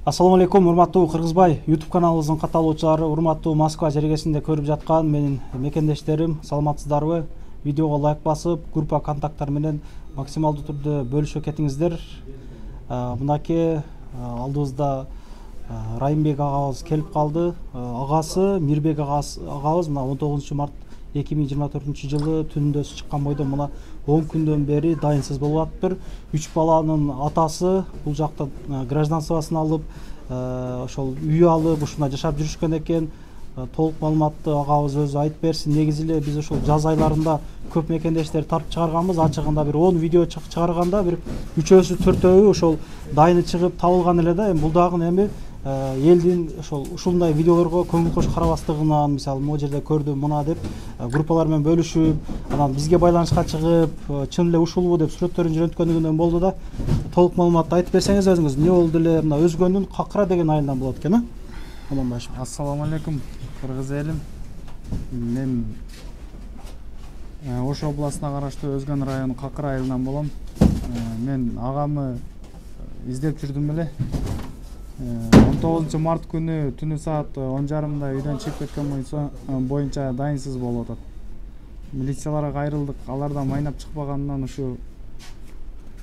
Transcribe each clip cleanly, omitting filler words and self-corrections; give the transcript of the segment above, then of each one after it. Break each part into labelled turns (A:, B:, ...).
A: Ассаламу алейкум, урматтуу Кыргызбай YouTube каналыбыздын катталуучулары, урматтуу Москва жергесинде көрүп жаткан менин мекендештерим, саламатсыздарбы? Видеого лайк басып, группа контакттар менен максималдуу түрдө бөлүшө кетиңиздер. Мынакей алдыбызда Райымбек агабыз келип калды. Агасы Мирбек агабыз мына 19 март 2024 жылы түндө чыккан бойдон мына 10 күндөн бери дайынсыз болуп атыптыр. 3 баланын атасы бул жакта гражданствосын алып, ошол үй алып, ушунда жашап жүрүшкөн экен. Толук маалыматты агабыз өзү айтып берсин. Негизи эле биз ошол жаз айларында көп мекендештер тартып чыгарганбыз. Ачыгында бир 10 видео чыгарганда бир 3-өсү 4-өө ошол дайыны чыгып табылган эле да. Бул дагы эми элдин ушундай видеолорго көңүл кош карабастыгынан, мисалы могу жерде көрдүм мына деп группалар менен бөлүшүп, анан бизге байланышка чыгып, чын эле ушулбу деп сүрөттөрүн жөнөткөндүгүнөн болду да. Толук маалыматты айтып берсеңиз өзүңүз, эмне болду эле? Мына Өзгөндүн Какыра деген айылынан болот экен, Аманбашев.
B: Ассаламу алейкум, кыргыз элим. Мен Ош областына караштуу Өзгөн району Какыра айылынан болом. Мен агамы издеп жүрдүм эле. 19 март күнү түнү саат 10:30 үйдөн чыгып кеткен боюнча дайынсыз болуп атат. Милицияларга кайрылдык, алардан майнап чыкпаганынан ушу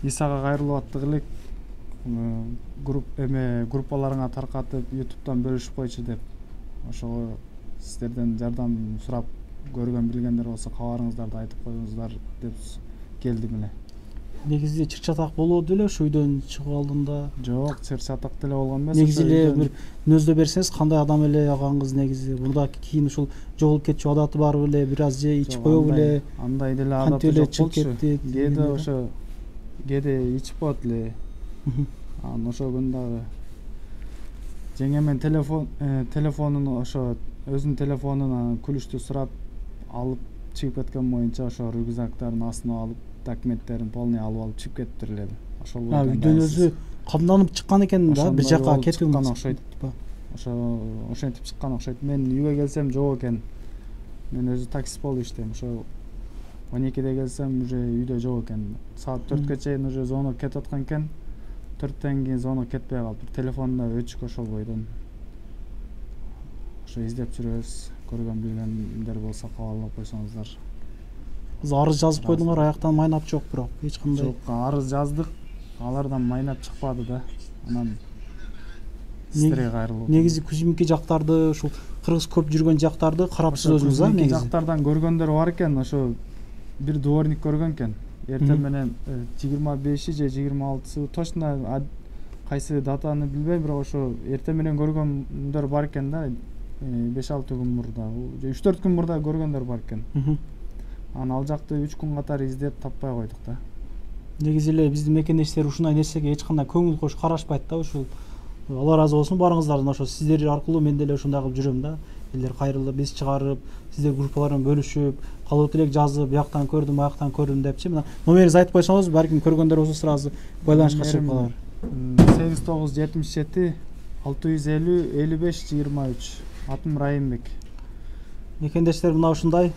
B: ИСАга кайрылып аттык элек. Группаларыңа таркатып, YouTube'дан бөлүшүп койчу деп. Ошого сиздерден жардам сурап, көргөн билгендер болсо кабарыңыздарды айтып коюңуздар деп келдим эле.
A: Негизи чыр-чатак болду эле ушу үйдөн чыгып алдында.
B: Жок, чыр-чатак деле болгон эмес.
A: Негизи эле бир мүнөздө берсеңиз, кандай адам эле агаңыз негизи? Мурда кийин ушул жоголуп кетчү адаты бар беле, бир аз же ичип коёбу беле?
B: Андай деле адаты жок болчу. Кээде ошо кээде ичип коет эле. Анан ошол күн дагы жеңемен телефонун ошо өзүнүн телефонунан күлүштү сурап алып чыгып кеткен боюнча ошо рюкзактарын астына алып, документтерин полный алып чыгып кетиптир эле. Ошол
A: үйдөн өзү камданып чыккан экен да, бир жака кеткен
B: окшойт. Ошентип чыккан окшойт. Мен үйгө келсем жок экен. Мен өзү таксист болуп иштейм. Ошо 12-де келсем уже үйдө жок экен. Саат 4-ке чейин уже звонок кетип аткан экен. 4-тен кийин звонок кетпей калып, телефонунда өчүк ошол бойдон. Ошо издеп жүрөбүз. Көргөн билгендер болсо кабарлап койсоңуздар.
A: Арыз жазып койдуңар, аяктан майнап жок бирок эч кандай.
B: Жок, арыз жаздык. Алардан майнап чыкпады да. Анан сиздерге кайрылып.
A: Негизи Кузимки жактарды, ушул кыргыз көп жүргөн жактарды карапсыз өзүңүз, а?
B: Негизи жактардан көргөндөр бар экен, ошо бир дворник көргөн экен. Эртең менен 25 же 26 точно кайсы датаны билбейм, бирок ошо эртең менен көргөндөр бар экен да. 5-6 күн мурда, 3-4 күн мурда көргөндөр бар экен. Анан ал жакты 3 күн катары издеп таппай койдук да.
A: Негизи эле биздин мекендештер ушундай нерсеге эч кандай көңүл кош карашпайт да. Ушул Алла разы болсун барыңыздардан, ошо сиздер аркылуу мен деле ушундай кылып жүрөм да. Элдер кайрылып, биз чыгарып, сиздер группалар менен бөлүшүп, калуу тилек жазып, бияктан көрдүм, аяктан көрдүм депчи. Мына номеринизди айтып койсоңуз, балким көргөндөр болсо сразу байланышка чыгып калар. 8977 650 55 23. Атым Райымбек. Мекендештер мына ушундай.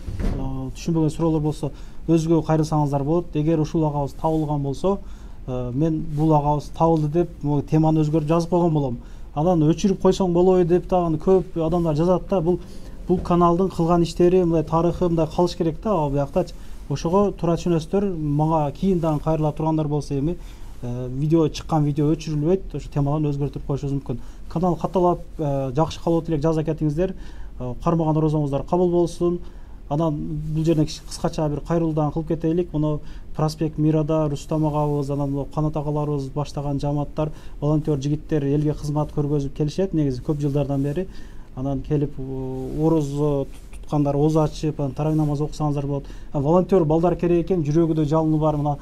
A: Түшүнбөгөн суроолор болсо өзгө кайрылсаңыздар болот. Эгер ушул агабыз табылган болсо, мен бул агабыз табылды деп теманы өзгөртүп жазып койгон болом. Анан өчүрүп койсоң болобу деп дагы көп адамдар жазат да. Бул каналдын кылган иштери, мындай тарыхы мындай калыш керек да, бияктачы. Ошого туура түшүнөсүздөр. Мага кийин дагы кайрыла тургандар болсо эми видео чыккан видео өчүрүлбөйт, ошо темаларын өзгөртүп коюшубуз мүмкүн. Канал катталып, жакшы калуу тилек жаза кетиңиздер. Кармаган оозуңуздар кабыл болсун. Анан бул жерден кыскача бир кайрылуудан кылып кетелик. Муну Проспект Мирада Рустам агабыз, анан Канат агаларыбыз баштаган жамааттар, волонтер жигиттер элге кызмат көргөзүп келишет. Негизи көп жылдардан бери. Анан келип ороз туткандар оз ачып, тарай намаз окусаңыздар болот. Волонтер балдар керек экен, жүрөгүдө жалыны бар мына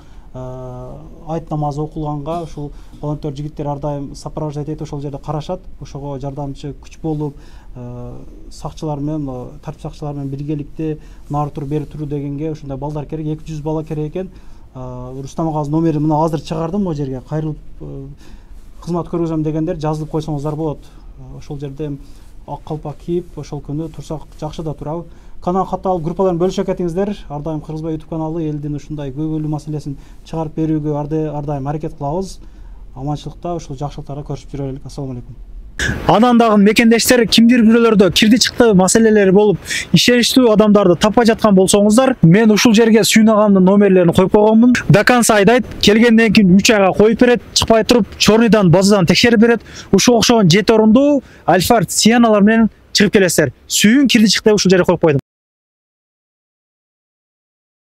A: айт намазы окулганга ушул волонтер жигиттер ар дайым сопровождать этип ошол жерде карашат. Ошого жардамчы күч болуп, сакчылар менен, тартип сакчылар менен биргеликте нары тур бери туруу дегенге ушундай балдар керек, 200 бала керек экен. Рустам агабыздын номерин мына азыр чыгардым, могу жерге кайрылып кызмат көргөзөм дегендер жазылып койсоңуздар болот. Ошол жерде ак калпак кийип, ошол күнү турсак жакшы да турабы. Канал катталып, группаларын бөлүшө кетиңиздер. Ар дайым Кыргызбай YouTube каналы элдин ушундай көйгөйлүү маселесин чыгарып берүүгө ар дайым аракет кылабыз. аманчылыкта ушул жакшылыктарда көрүшүп жүрө берелик. Ассалому алейкум.
C: Анан дагы мекендештер кимдир бирөөлөрдө кирди чыкты маселелери болуп ишеничтүү адамдарды таппай жаткан болсоңуздар, мен ушул жерге Сүйүн агамдын номерлерин коюп койгонмун. До конца айдайт, келгенден кийин 3 айга коюп берет, чыкпай туруп чорныйдан базадан текшерип берет. Ушуга окшогон 7 орундуу Альфард Сиеналар менен чыгып келесиздер. Сүйүн кирди чыкты ушул жерге коюп койдум.